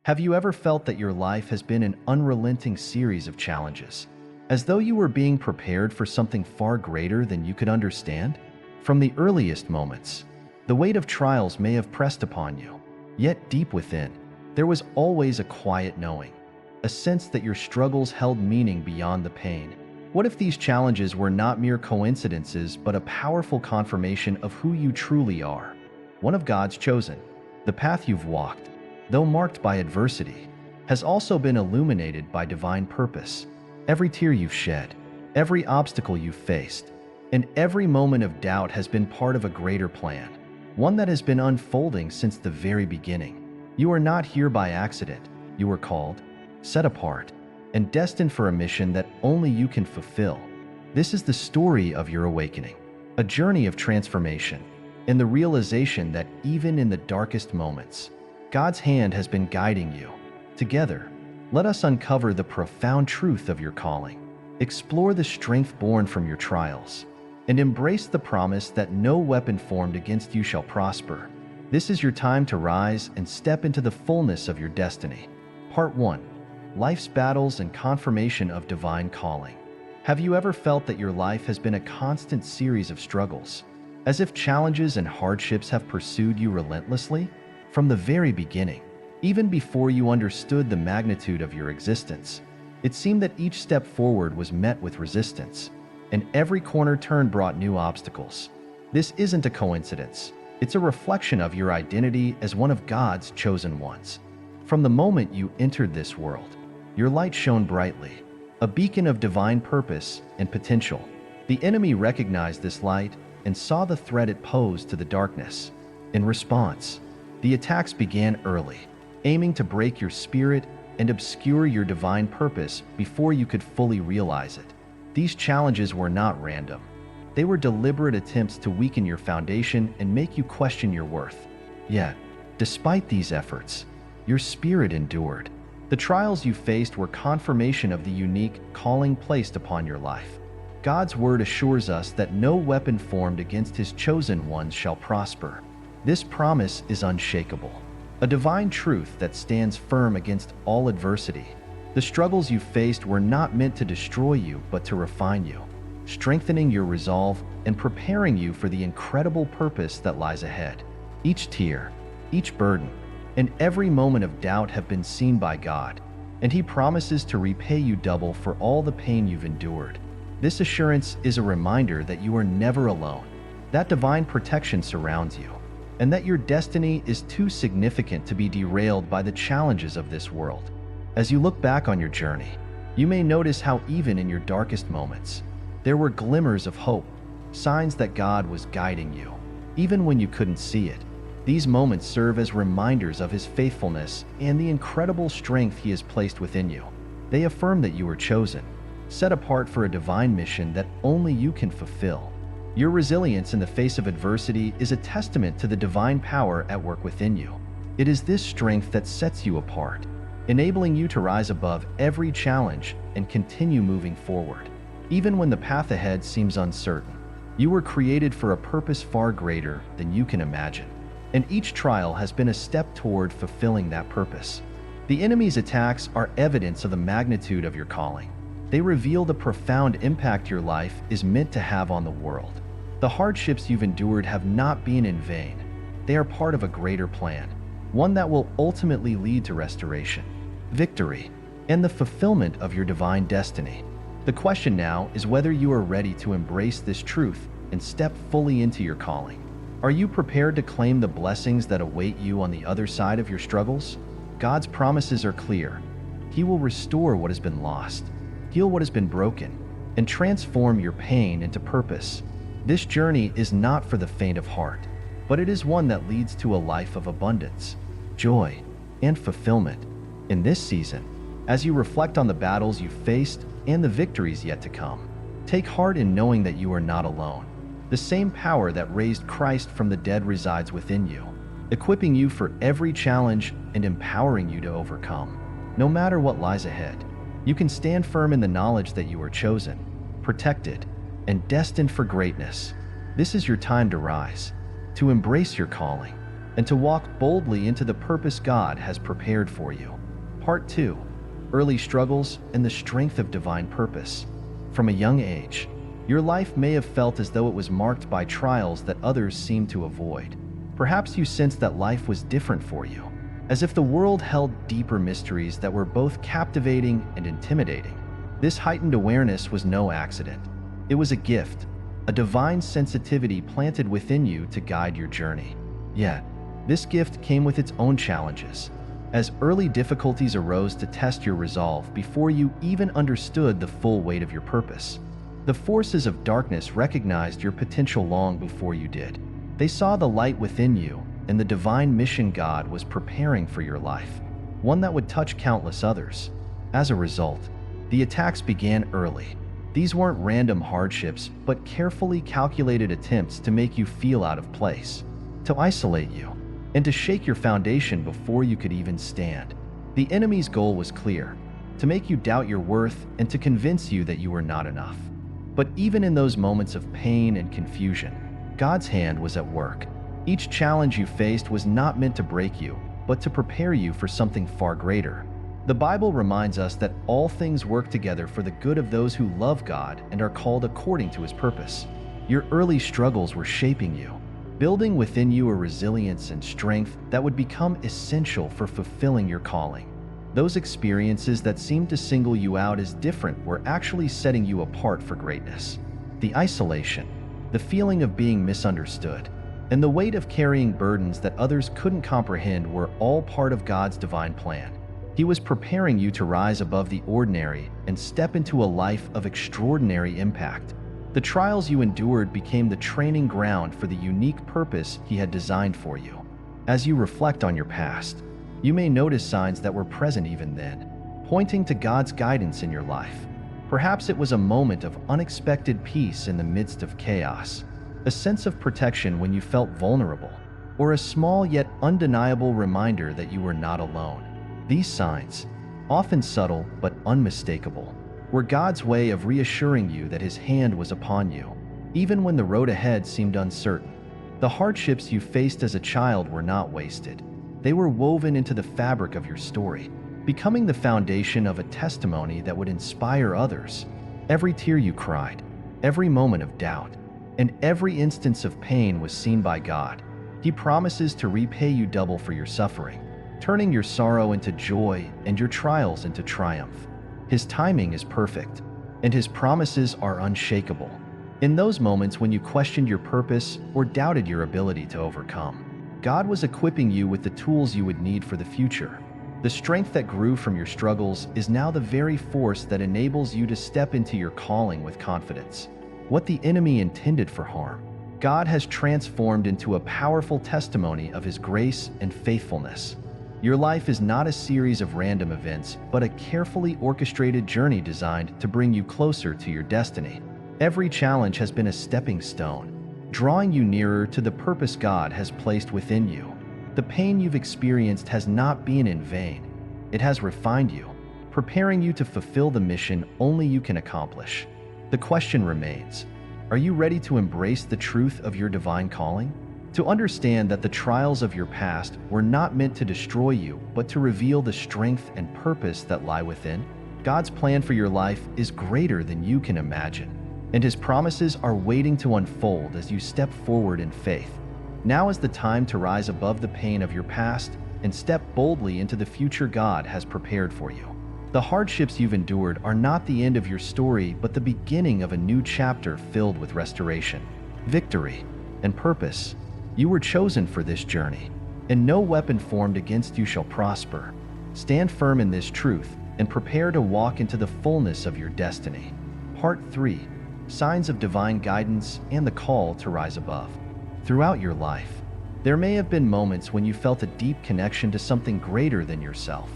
Have you ever felt that your life has been an unrelenting series of challenges, as though you were being prepared for something far greater than you could understand? From the earliest moments, the weight of trials may have pressed upon you, yet deep within, there was always a quiet knowing, a sense that your struggles held meaning beyond the pain. What if these challenges were not mere coincidences but a powerful confirmation of who you truly are? One of God's chosen. The path you've walked, though marked by adversity, has also been illuminated by divine purpose. Every tear you've shed, every obstacle you've faced, and every moment of doubt has been part of a greater plan, one that has been unfolding since the very beginning. You are not here by accident. You were called, set apart, and destined for a mission that only you can fulfill. This is the story of your awakening, a journey of transformation, and the realization that even in the darkest moments, God's hand has been guiding you. Together, let us uncover the profound truth of your calling, explore the strength born from your trials, and embrace the promise that no weapon formed against you shall prosper. This is your time to rise and step into the fullness of your destiny. Part 1. Life's battles and confirmation of divine calling. Have you ever felt that your life has been a constant series of struggles, as if challenges and hardships have pursued you relentlessly? From the very beginning, even before you understood the magnitude of your existence, it seemed that each step forward was met with resistance, and every corner turn brought new obstacles. This isn't a coincidence. It's a reflection of your identity as one of God's chosen ones. From the moment you entered this world, your light shone brightly, a beacon of divine purpose and potential. The enemy recognized this light and saw the threat it posed to the darkness. In response, the attacks began early, aiming to break your spirit and obscure your divine purpose before you could fully realize it. These challenges were not random. They were deliberate attempts to weaken your foundation and make you question your worth. Yet, despite these efforts, your spirit endured. The trials you faced were confirmation of the unique calling placed upon your life. God's word assures us that no weapon formed against His chosen ones shall prosper. This promise is unshakable, a divine truth that stands firm against all adversity. The struggles you faced were not meant to destroy you, but to refine you, strengthening your resolve and preparing you for the incredible purpose that lies ahead. Each tear, each burden, and every moment of doubt have been seen by God, and He promises to repay you double for all the pain you've endured. This assurance is a reminder that you are never alone, that divine protection surrounds you, and that your destiny is too significant to be derailed by the challenges of this world. As you look back on your journey, you may notice how even in your darkest moments, there were glimmers of hope, signs that God was guiding you, even when you couldn't see it. These moments serve as reminders of His faithfulness and the incredible strength He has placed within you. They affirm that you are chosen, set apart for a divine mission that only you can fulfill. Your resilience in the face of adversity is a testament to the divine power at work within you. It is this strength that sets you apart, enabling you to rise above every challenge and continue moving forward. Even when the path ahead seems uncertain, you were created for a purpose far greater than you can imagine, and each trial has been a step toward fulfilling that purpose. The enemy's attacks are evidence of the magnitude of your calling. They reveal the profound impact your life is meant to have on the world. The hardships you've endured have not been in vain. They are part of a greater plan, one that will ultimately lead to restoration, victory, and the fulfillment of your divine destiny. The question now is whether you are ready to embrace this truth and step fully into your calling. Are you prepared to claim the blessings that await you on the other side of your struggles? God's promises are clear. He will restore what has been lost, heal what has been broken, and transform your pain into purpose. This journey is not for the faint of heart, but it is one that leads to a life of abundance, joy, and fulfillment. In this season, as you reflect on the battles you faced and the victories yet to come, take heart in knowing that you are not alone. The same power that raised Christ from the dead resides within you, equipping you for every challenge and empowering you to overcome. No matter what lies ahead, you can stand firm in the knowledge that you are chosen, protected, and destined for greatness. This is your time to rise, to embrace your calling, and to walk boldly into the purpose God has prepared for you. Part 2. Early struggles and the strength of divine purpose. From a young age, your life may have felt as though it was marked by trials that others seemed to avoid. Perhaps you sensed that life was different for you, as if the world held deeper mysteries that were both captivating and intimidating. This heightened awareness was no accident. It was a gift, a divine sensitivity planted within you to guide your journey. Yet, this gift came with its own challenges, as early difficulties arose to test your resolve before you even understood the full weight of your purpose. The forces of darkness recognized your potential long before you did. They saw the light within you and the divine mission God was preparing for your life, one that would touch countless others. As a result, the attacks began early. These weren't random hardships, but carefully calculated attempts to make you feel out of place, to isolate you, and to shake your foundation before you could even stand. The enemy's goal was clear: to make you doubt your worth and to convince you that you were not enough. But even in those moments of pain and confusion, God's hand was at work. Each challenge you faced was not meant to break you, but to prepare you for something far greater. The Bible reminds us that all things work together for the good of those who love God and are called according to His purpose. Your early struggles were shaping you, building within you a resilience and strength that would become essential for fulfilling your calling. Those experiences that seemed to single you out as different were actually setting you apart for greatness. The isolation, the feeling of being misunderstood, and the weight of carrying burdens that others couldn't comprehend were all part of God's divine plan. He was preparing you to rise above the ordinary and step into a life of extraordinary impact. The trials you endured became the training ground for the unique purpose He had designed for you. As you reflect on your past, you may notice signs that were present even then, pointing to God's guidance in your life. Perhaps it was a moment of unexpected peace in the midst of chaos, a sense of protection when you felt vulnerable, or a small yet undeniable reminder that you were not alone. These signs, often subtle but unmistakable, were God's way of reassuring you that His hand was upon you, even when the road ahead seemed uncertain. The hardships you faced as a child were not wasted. They were woven into the fabric of your story, becoming the foundation of a testimony that would inspire others. Every tear you cried, every moment of doubt, and every instance of pain was seen by God. He promises to repay you double for your suffering, turning your sorrow into joy and your trials into triumph. His timing is perfect, and His promises are unshakable. In those moments when you questioned your purpose or doubted your ability to overcome, God was equipping you with the tools you would need for the future. The strength that grew from your struggles is now the very force that enables you to step into your calling with confidence. What the enemy intended for harm, God has transformed into a powerful testimony of His grace and faithfulness. Your life is not a series of random events, but a carefully orchestrated journey designed to bring you closer to your destiny. Every challenge has been a stepping stone, drawing you nearer to the purpose God has placed within you. The pain you've experienced has not been in vain. It has refined you, preparing you to fulfill the mission only you can accomplish. The question remains: are you ready to embrace the truth of your divine calling? To understand that the trials of your past were not meant to destroy you, but to reveal the strength and purpose that lie within? God's plan for your life is greater than you can imagine, and His promises are waiting to unfold as you step forward in faith. Now is the time to rise above the pain of your past and step boldly into the future God has prepared for you. The hardships you've endured are not the end of your story, but the beginning of a new chapter filled with restoration, victory, and purpose. You were chosen for this journey, and no weapon formed against you shall prosper. Stand firm in this truth and prepare to walk into the fullness of your destiny. Part 3. Signs of divine guidance and the call to rise above. Throughout your life, there may have been moments when you felt a deep connection to something greater than yourself,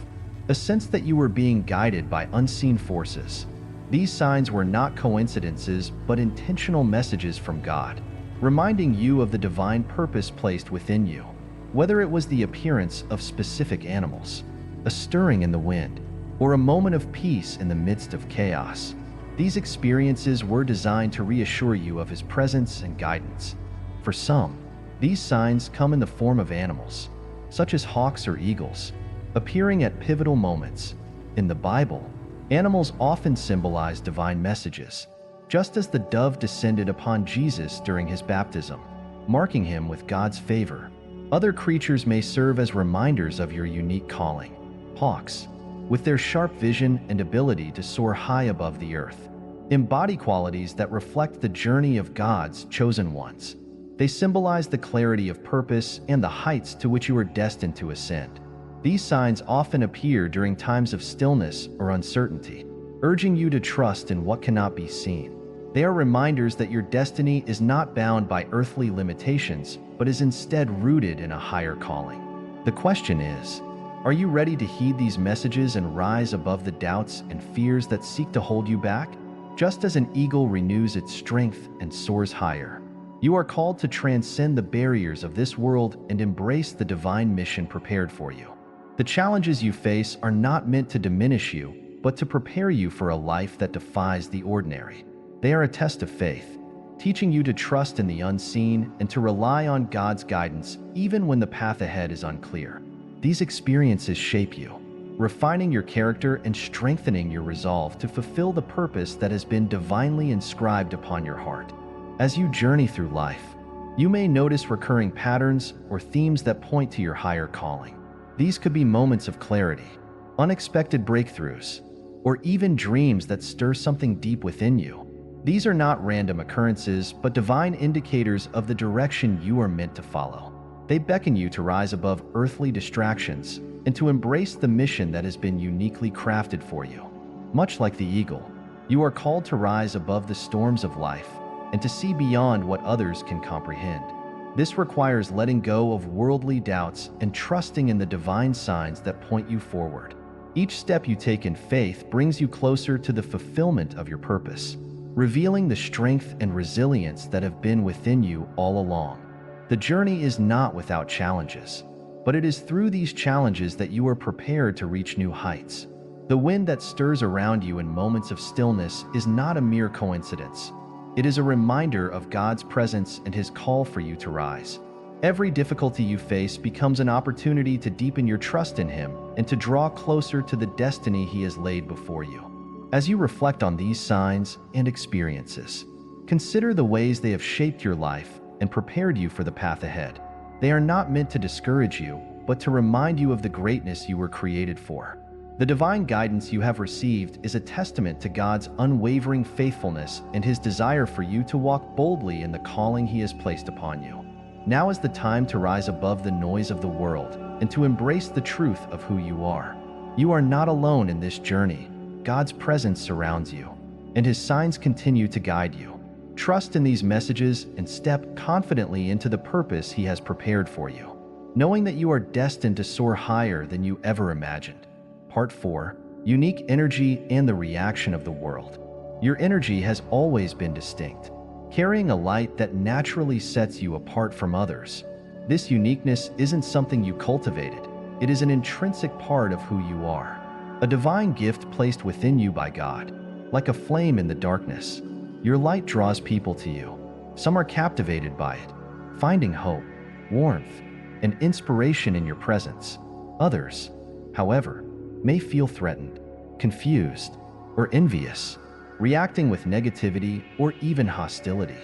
a sense that you were being guided by unseen forces. These signs were not coincidences, but intentional messages from God, reminding you of the divine purpose placed within you. Whether it was the appearance of specific animals, a stirring in the wind, or a moment of peace in the midst of chaos, these experiences were designed to reassure you of His presence and guidance. For some, These signs come in the form of animals, such as hawks or eagles, appearing at pivotal moments. In the Bible, animals often symbolize divine messages, just as the dove descended upon Jesus during his baptism, marking him with God's favor. Other creatures may serve as reminders of your unique calling. Hawks, with their sharp vision and ability to soar high above the earth, embody qualities that reflect the journey of God's chosen ones. They symbolize the clarity of purpose and the heights to which you are destined to ascend. These signs often appear during times of stillness or uncertainty, urging you to trust in what cannot be seen. They are reminders that your destiny is not bound by earthly limitations, but is instead rooted in a higher calling. The question is, are you ready to heed these messages and rise above the doubts and fears that seek to hold you back? Just as an eagle renews its strength and soars higher, you are called to transcend the barriers of this world and embrace the divine mission prepared for you. The challenges you face are not meant to diminish you, but to prepare you for a life that defies the ordinary. They are a test of faith, teaching you to trust in the unseen and to rely on God's guidance even when the path ahead is unclear. These experiences shape you, refining your character and strengthening your resolve to fulfill the purpose that has been divinely inscribed upon your heart. As you journey through life, you may notice recurring patterns or themes that point to your higher calling. These could be moments of clarity, unexpected breakthroughs, or even dreams that stir something deep within you. These are not random occurrences, but divine indicators of the direction you are meant to follow. They beckon you to rise above earthly distractions and to embrace the mission that has been uniquely crafted for you. Much like the eagle, you are called to rise above the storms of life and to see beyond what others can comprehend. This requires letting go of worldly doubts and trusting in the divine signs that point you forward. Each step you take in faith brings you closer to the fulfillment of your purpose, revealing the strength and resilience that have been within you all along. The journey is not without challenges, but it is through these challenges that you are prepared to reach new heights. The wind that stirs around you in moments of stillness is not a mere coincidence. It is a reminder of God's presence and His call for you to rise. Every difficulty you face becomes an opportunity to deepen your trust in Him and to draw closer to the destiny He has laid before you. As you reflect on these signs and experiences, consider the ways they have shaped your life and prepared you for the path ahead. They are not meant to discourage you, but to remind you of the greatness you were created for. The divine guidance you have received is a testament to God's unwavering faithfulness and His desire for you to walk boldly in the calling He has placed upon you. Now is the time to rise above the noise of the world and to embrace the truth of who you are. You are not alone in this journey. God's presence surrounds you, and His signs continue to guide you. Trust in these messages and step confidently into the purpose He has prepared for you, knowing that you are destined to soar higher than you ever imagined. Part 4. Unique energy and the reaction of the world. Your energy has always been distinct, carrying a light that naturally sets you apart from others. This uniqueness isn't something you cultivated. It is an intrinsic part of who you are, a divine gift placed within you by God. Like a flame in the darkness, your light draws people to you. Some are captivated by it, finding hope, warmth, and inspiration in your presence. Others, however, may feel threatened, confused, or envious, reacting with negativity or even hostility.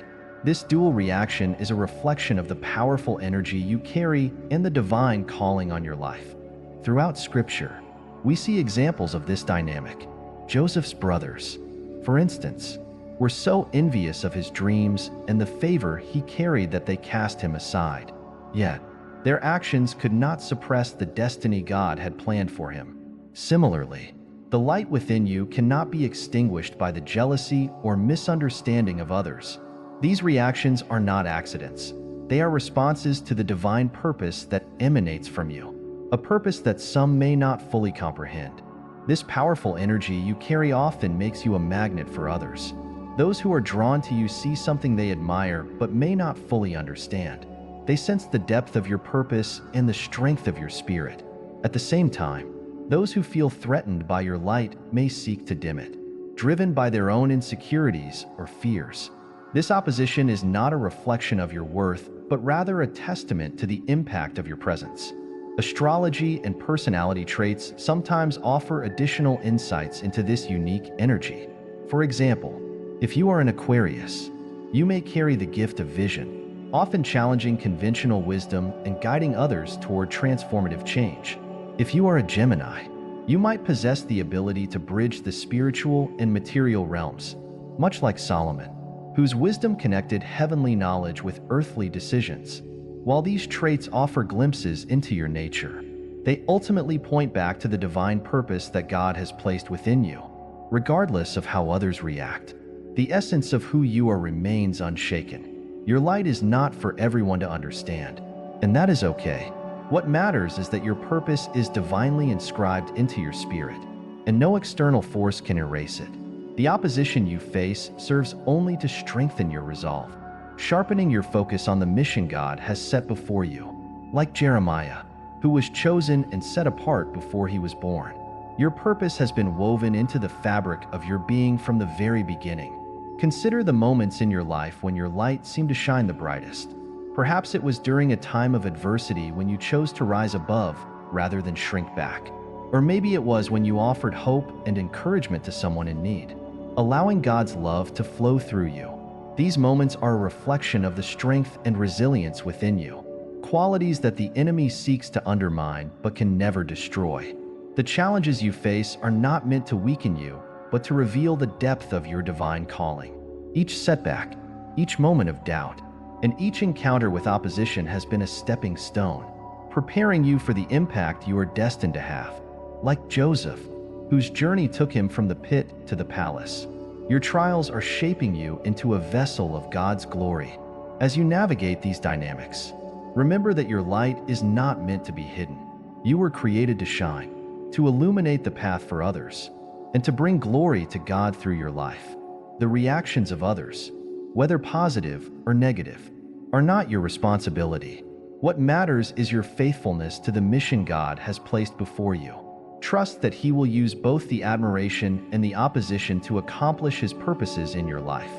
This dual reaction is a reflection of the powerful energy you carry and the divine calling on your life. Throughout Scripture, we see examples of this dynamic. Joseph's brothers, for instance, were so envious of his dreams and the favor he carried that they cast him aside. Yet, their actions could not suppress the destiny God had planned for him. Similarly, the light within you cannot be extinguished by the jealousy or misunderstanding of others. These reactions are not accidents. They are responses to the divine purpose that emanates from you, a purpose that some may not fully comprehend. This powerful energy you carry often makes you a magnet for others. Those who are drawn to you see something they admire but may not fully understand. They sense the depth of your purpose and the strength of your spirit. At the same time, those who feel threatened by your light may seek to dim it, driven by their own insecurities or fears. This opposition is not a reflection of your worth, but rather a testament to the impact of your presence. Astrology and personality traits sometimes offer additional insights into this unique energy. For example, if you are an Aquarius, you may carry the gift of vision, often challenging conventional wisdom and guiding others toward transformative change. If you are a Gemini, you might possess the ability to bridge the spiritual and material realms, much like Solomon, whose wisdom connected heavenly knowledge with earthly decisions. While these traits offer glimpses into your nature, they ultimately point back to the divine purpose that God has placed within you. Regardless of how others react, the essence of who you are remains unshaken. Your light is not for everyone to understand, and that is okay. What matters is that your purpose is divinely inscribed into your spirit, and no external force can erase it. The opposition you face serves only to strengthen your resolve, sharpening your focus on the mission God has set before you. Like Jeremiah, who was chosen and set apart before he was born, your purpose has been woven into the fabric of your being from the very beginning. Consider the moments in your life when your light seemed to shine the brightest. Perhaps it was during a time of adversity when you chose to rise above rather than shrink back. Or maybe it was when you offered hope and encouragement to someone in need, allowing God's love to flow through you. These moments are a reflection of the strength and resilience within you, qualities that the enemy seeks to undermine but can never destroy. The challenges you face are not meant to weaken you, but to reveal the depth of your divine calling. Each setback, each moment of doubt, and each encounter with opposition has been a stepping stone, preparing you for the impact you are destined to have. Like Joseph, whose journey took him from the pit to the palace, your trials are shaping you into a vessel of God's glory. As you navigate these dynamics, remember that your light is not meant to be hidden. You were created to shine, to illuminate the path for others, and to bring glory to God through your life. The reactions of others, whether positive or negative, are not your responsibility. What matters is your faithfulness to the mission God has placed before you. Trust that He will use both the admiration and the opposition to accomplish His purposes in your life.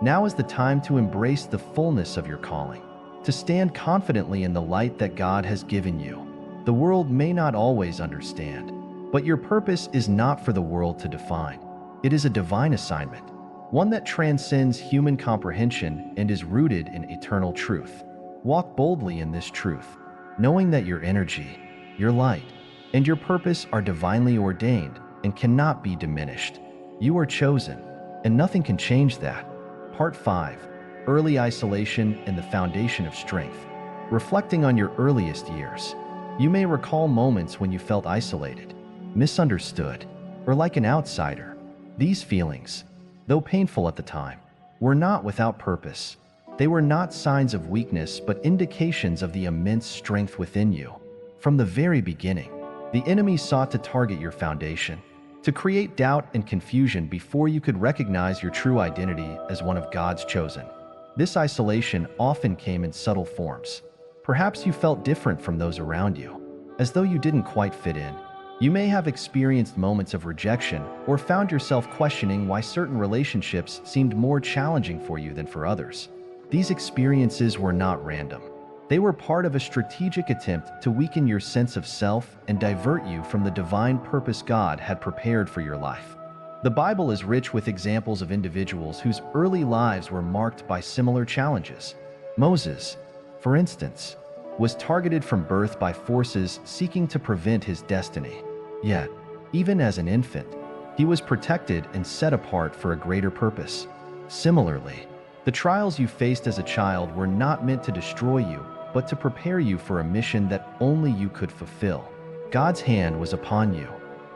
Now is the time to embrace the fullness of your calling, to stand confidently in the light that God has given you. The world may not always understand, but your purpose is not for the world to define. It is a divine assignment, one that transcends human comprehension and is rooted in eternal truth. Walk boldly in this truth, knowing that your energy, your light, and your purpose are divinely ordained and cannot be diminished. You are chosen, and nothing can change that. Part 5. Early Isolation and the Foundation of Strength. Reflecting on your earliest years, you may recall moments when you felt isolated, misunderstood, or like an outsider. These feelings, though painful at the time, were not without purpose. They were not signs of weakness, but indications of the immense strength within you. From the very beginning, the enemy sought to target your foundation, to create doubt and confusion before you could recognize your true identity as one of God's chosen. This isolation often came in subtle forms. Perhaps you felt different from those around you, as though you didn't quite fit in. You may have experienced moments of rejection or found yourself questioning why certain relationships seemed more challenging for you than for others. These experiences were not random. They were part of a strategic attempt to weaken your sense of self and divert you from the divine purpose God had prepared for your life. The Bible is rich with examples of individuals whose early lives were marked by similar challenges. Moses, for instance, was targeted from birth by forces seeking to prevent his destiny. Yet, even as an infant, he was protected and set apart for a greater purpose. Similarly, the trials you faced as a child were not meant to destroy you, but to prepare you for a mission that only you could fulfill. God's hand was upon you,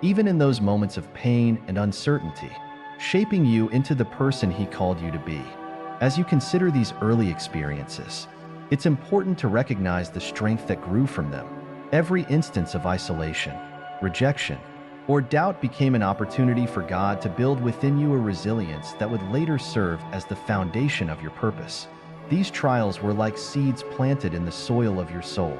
even in those moments of pain and uncertainty, shaping you into the person He called you to be. As you consider these early experiences, it's important to recognize the strength that grew from them. Every instance of isolation, rejection, or doubt became an opportunity for God to build within you a resilience that would later serve as the foundation of your purpose. These trials were like seeds planted in the soil of your soul,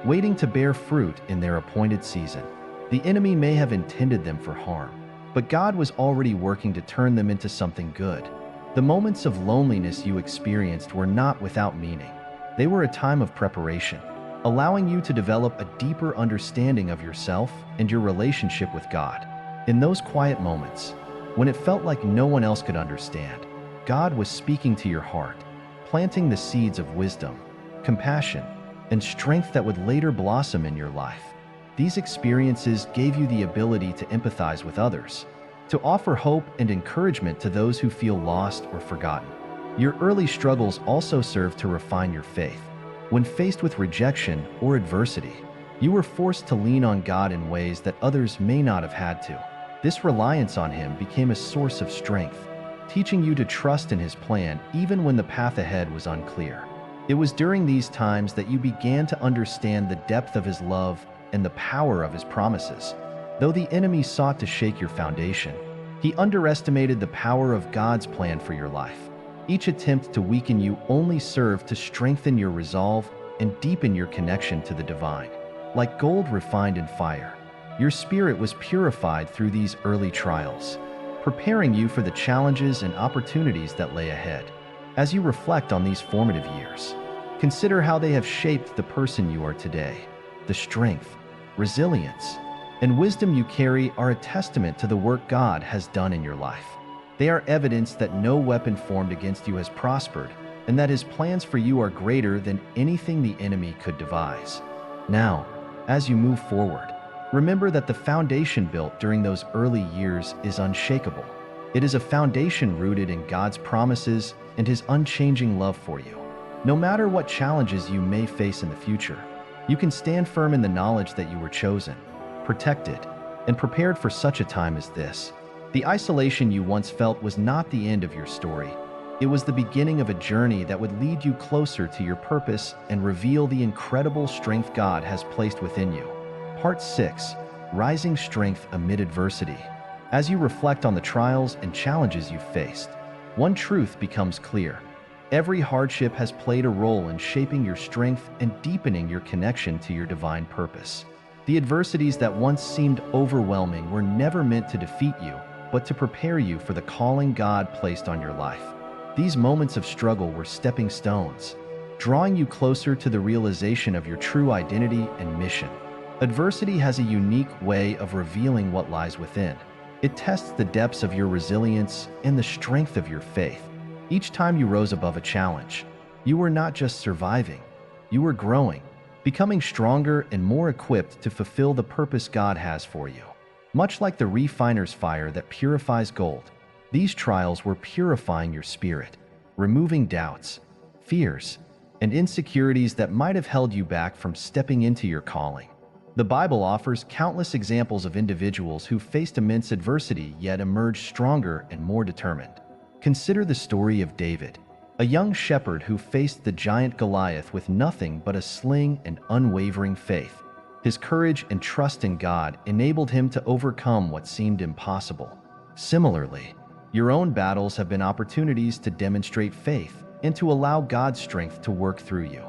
waiting to bear fruit in their appointed season. The enemy may have intended them for harm, but God was already working to turn them into something good. The moments of loneliness you experienced were not without meaning. They were a time of preparation, allowing you to develop a deeper understanding of yourself and your relationship with God. In those quiet moments, when it felt like no one else could understand, God was speaking to your heart, planting the seeds of wisdom, compassion, and strength that would later blossom in your life. These experiences gave you the ability to empathize with others, to offer hope and encouragement to those who feel lost or forgotten. Your early struggles also served to refine your faith. When faced with rejection or adversity, you were forced to lean on God in ways that others may not have had to. This reliance on Him became a source of strength, teaching you to trust in His plan even when the path ahead was unclear. It was during these times that you began to understand the depth of His love and the power of His promises. Though the enemy sought to shake your foundation, he underestimated the power of God's plan for your life. Each attempt to weaken you only served to strengthen your resolve and deepen your connection to the divine. Like gold refined in fire, your spirit was purified through these early trials, preparing you for the challenges and opportunities that lay ahead. As you reflect on these formative years, consider how they have shaped the person you are today. The strength, resilience, and wisdom you carry are a testament to the work God has done in your life. They are evidence that no weapon formed against you has prospered, and that His plans for you are greater than anything the enemy could devise. Now, as you move forward, remember that the foundation built during those early years is unshakable. It is a foundation rooted in God's promises and His unchanging love for you. No matter what challenges you may face in the future, you can stand firm in the knowledge that you were chosen, protected, and prepared for such a time as this. The isolation you once felt was not the end of your story. It was the beginning of a journey that would lead you closer to your purpose and reveal the incredible strength God has placed within you. Part 6. Rising Strength Amid Adversity. As you reflect on the trials and challenges you've faced, one truth becomes clear. Every hardship has played a role in shaping your strength and deepening your connection to your divine purpose. The adversities that once seemed overwhelming were never meant to defeat you, but to prepare you for the calling God placed on your life. These moments of struggle were stepping stones, drawing you closer to the realization of your true identity and mission. Adversity has a unique way of revealing what lies within. It tests the depths of your resilience and the strength of your faith. Each time you rose above a challenge, you were not just surviving, you were growing, becoming stronger and more equipped to fulfill the purpose God has for you. Much like the refiner's fire that purifies gold, these trials were purifying your spirit, removing doubts, fears, and insecurities that might have held you back from stepping into your calling. The Bible offers countless examples of individuals who faced immense adversity yet emerged stronger and more determined. Consider the story of David, a young shepherd who faced the giant Goliath with nothing but a sling and unwavering faith. His courage and trust in God enabled him to overcome what seemed impossible. Similarly, your own battles have been opportunities to demonstrate faith and to allow God's strength to work through you.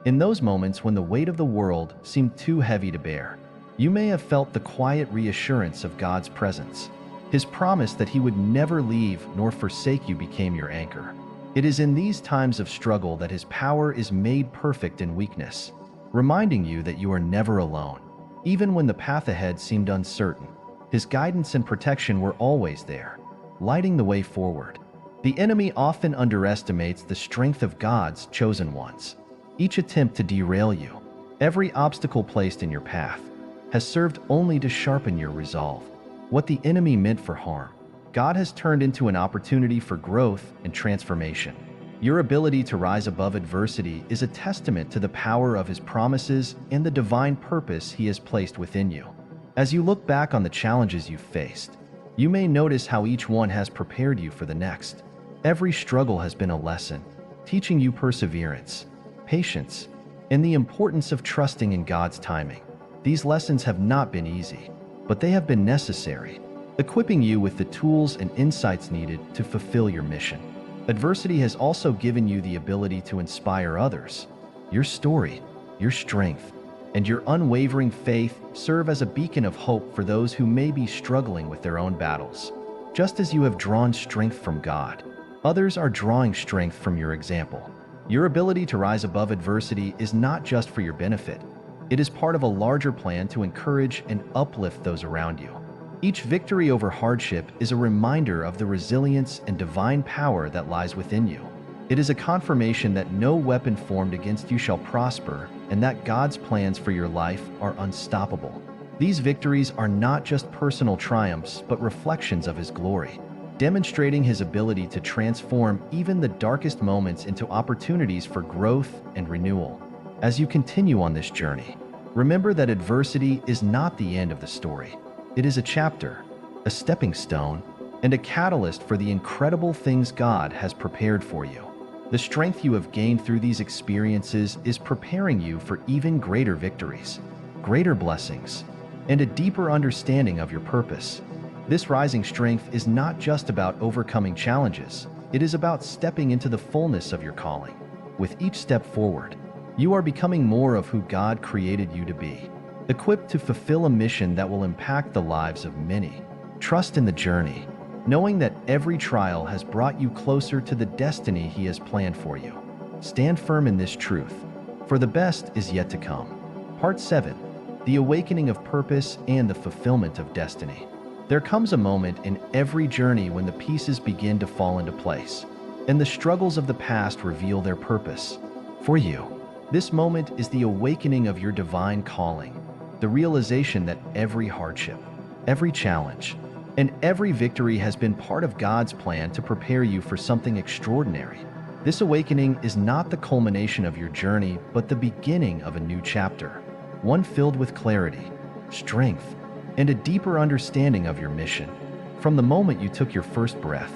In those moments when the weight of the world seemed too heavy to bear, you may have felt the quiet reassurance of God's presence. His promise that He would never leave nor forsake you became your anchor. It is in these times of struggle that His power is made perfect in weakness, reminding you that you are never alone. Even when the path ahead seemed uncertain, His guidance and protection were always there, lighting the way forward. The enemy often underestimates the strength of God's chosen ones. Each attempt to derail you, every obstacle placed in your path, has served only to sharpen your resolve. What the enemy meant for harm, God has turned into an opportunity for growth and transformation. Your ability to rise above adversity is a testament to the power of His promises and the divine purpose He has placed within you. As you look back on the challenges you've faced, you may notice how each one has prepared you for the next. Every struggle has been a lesson, teaching you perseverance, patience, and the importance of trusting in God's timing. These lessons have not been easy, but they have been necessary, equipping you with the tools and insights needed to fulfill your mission. Adversity has also given you the ability to inspire others. Your story, your strength, and your unwavering faith serve as a beacon of hope for those who may be struggling with their own battles. Just as you have drawn strength from God, others are drawing strength from your example. Your ability to rise above adversity is not just for your benefit. It is part of a larger plan to encourage and uplift those around you. Each victory over hardship is a reminder of the resilience and divine power that lies within you. It is a confirmation that no weapon formed against you shall prosper, and that God's plans for your life are unstoppable. These victories are not just personal triumphs, but reflections of His glory, demonstrating His ability to transform even the darkest moments into opportunities for growth and renewal. As you continue on this journey, remember that adversity is not the end of the story. It is a chapter, a stepping stone, and a catalyst for the incredible things God has prepared for you. The strength you have gained through these experiences is preparing you for even greater victories, greater blessings, and a deeper understanding of your purpose. This rising strength is not just about overcoming challenges, it is about stepping into the fullness of your calling. With each step forward, you are becoming more of who God created you to be, equipped to fulfill a mission that will impact the lives of many. Trust in the journey, knowing that every trial has brought you closer to the destiny He has planned for you. Stand firm in this truth, for the best is yet to come. Part 7. The Awakening of Purpose and the Fulfillment of Destiny. There comes a moment in every journey when the pieces begin to fall into place, and the struggles of the past reveal their purpose. For you, this moment is the awakening of your divine calling, the realization that every hardship, every challenge, and every victory has been part of God's plan to prepare you for something extraordinary. This awakening is not the culmination of your journey, but the beginning of a new chapter, one filled with clarity, strength, and a deeper understanding of your mission. From the moment you took your first breath,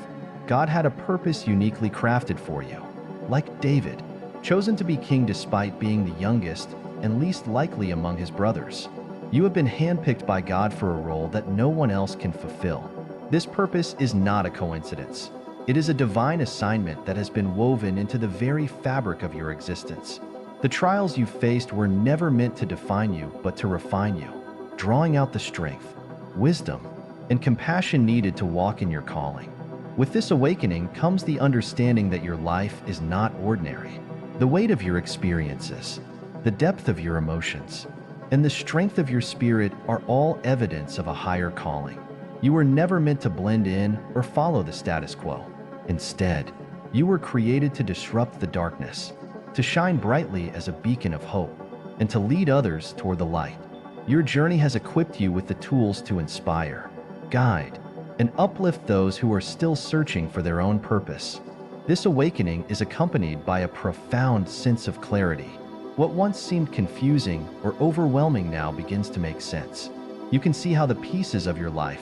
God had a purpose uniquely crafted for you. Like David, chosen to be king despite being the youngest and least likely among his brothers. You have been handpicked by God for a role that no one else can fulfill. This purpose is not a coincidence. It is a divine assignment that has been woven into the very fabric of your existence. The trials you faced were never meant to define you, but to refine you, drawing out the strength, wisdom, and compassion needed to walk in your calling. With this awakening comes the understanding that your life is not ordinary. The weight of your experiences, the depth of your emotions, and the strength of your spirit are all evidence of a higher calling. You were never meant to blend in or follow the status quo. Instead, you were created to disrupt the darkness, to shine brightly as a beacon of hope, and to lead others toward the light. Your journey has equipped you with the tools to inspire, guide, and uplift those who are still searching for their own purpose. This awakening is accompanied by a profound sense of clarity. What once seemed confusing or overwhelming now begins to make sense. You can see how the pieces of your life,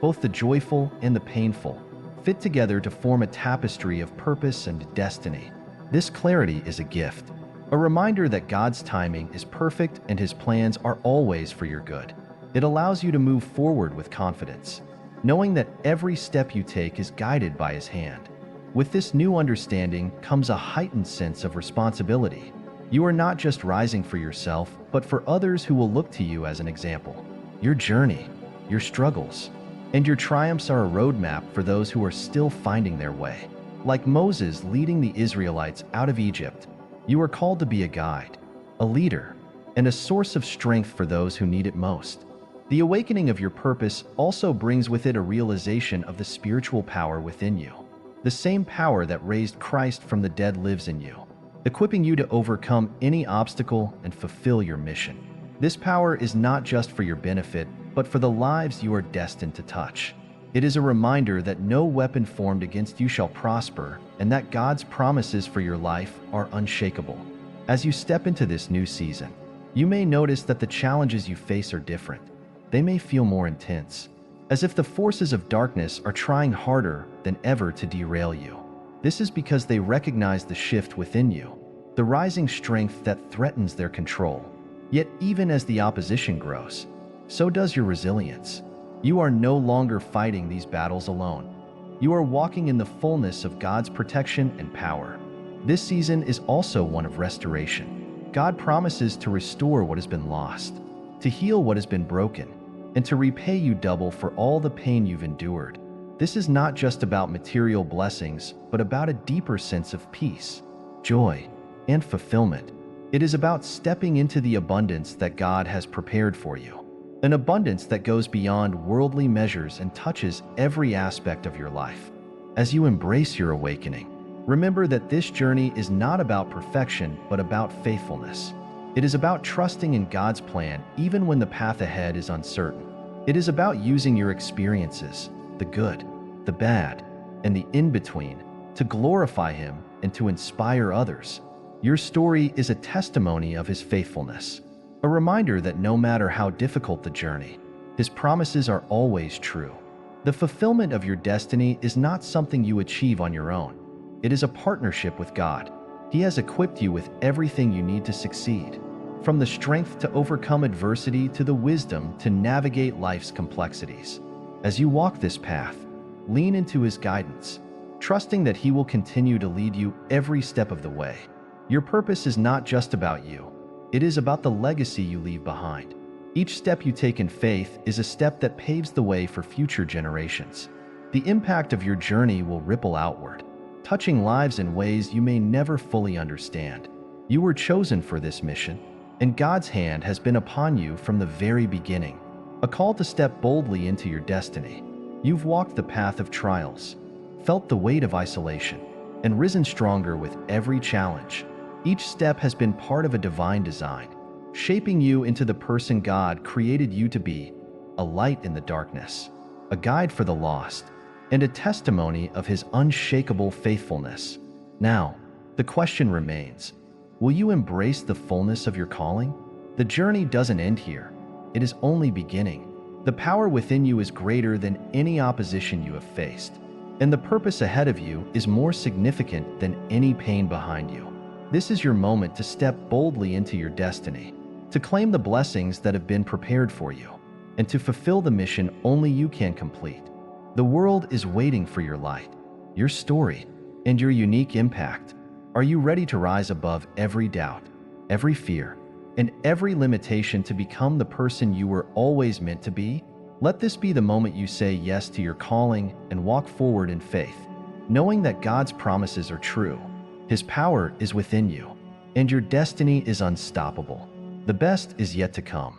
both the joyful and the painful, fit together to form a tapestry of purpose and destiny. This clarity is a gift, a reminder that God's timing is perfect and His plans are always for your good. It allows you to move forward with confidence, knowing that every step you take is guided by His hand. With this new understanding comes a heightened sense of responsibility. You are not just rising for yourself, but for others who will look to you as an example. Your journey, your struggles, and your triumphs are a roadmap for those who are still finding their way. Like Moses leading the Israelites out of Egypt, you are called to be a guide, a leader, and a source of strength for those who need it most. The awakening of your purpose also brings with it a realization of the spiritual power within you. The same power that raised Christ from the dead lives in you, equipping you to overcome any obstacle and fulfill your mission. This power is not just for your benefit, but for the lives you are destined to touch. It is a reminder that no weapon formed against you shall prosper, and that God's promises for your life are unshakable. As you step into this new season, you may notice that the challenges you face are different. They may feel more intense, as if the forces of darkness are trying harder than ever to derail you. This is because they recognize the shift within you, the rising strength that threatens their control. Yet even as the opposition grows, so does your resilience. You are no longer fighting these battles alone. You are walking in the fullness of God's protection and power. This season is also one of restoration. God promises to restore what has been lost, to heal what has been broken, and to repay you double for all the pain you've endured. This is not just about material blessings, but about a deeper sense of peace, joy, and fulfillment. It is about stepping into the abundance that God has prepared for you, an abundance that goes beyond worldly measures and touches every aspect of your life. As you embrace your awakening, remember that this journey is not about perfection, but about faithfulness. It is about trusting in God's plan even when the path ahead is uncertain. It is about using your experiences, the good, the bad, and the in-between, to glorify Him and to inspire others. Your story is a testimony of His faithfulness, a reminder that no matter how difficult the journey, His promises are always true. The fulfillment of your destiny is not something you achieve on your own. It is a partnership with God. He has equipped you with everything you need to succeed, from the strength to overcome adversity to the wisdom to navigate life's complexities. As you walk this path, lean into His guidance, trusting that He will continue to lead you every step of the way. Your purpose is not just about you. It is about the legacy you leave behind. Each step you take in faith is a step that paves the way for future generations. The impact of your journey will ripple outward, touching lives in ways you may never fully understand. You were chosen for this mission, and God's hand has been upon you from the very beginning, a call to step boldly into your destiny. You've walked the path of trials, felt the weight of isolation, and risen stronger with every challenge. Each step has been part of a divine design, shaping you into the person God created you to be, a light in the darkness, a guide for the lost, and a testimony of His unshakable faithfulness. Now, the question remains, will you embrace the fullness of your calling? The journey doesn't end here. It is only beginning. The power within you is greater than any opposition you have faced, and the purpose ahead of you is more significant than any pain behind you. This is your moment to step boldly into your destiny, to claim the blessings that have been prepared for you, and to fulfill the mission only you can complete. The world is waiting for your light, your story, and your unique impact. Are you ready to rise above every doubt, every fear, and every limitation to become the person you were always meant to be? Let this be the moment you say yes to your calling and walk forward in faith, knowing that God's promises are true. His power is within you, and your destiny is unstoppable. The best is yet to come.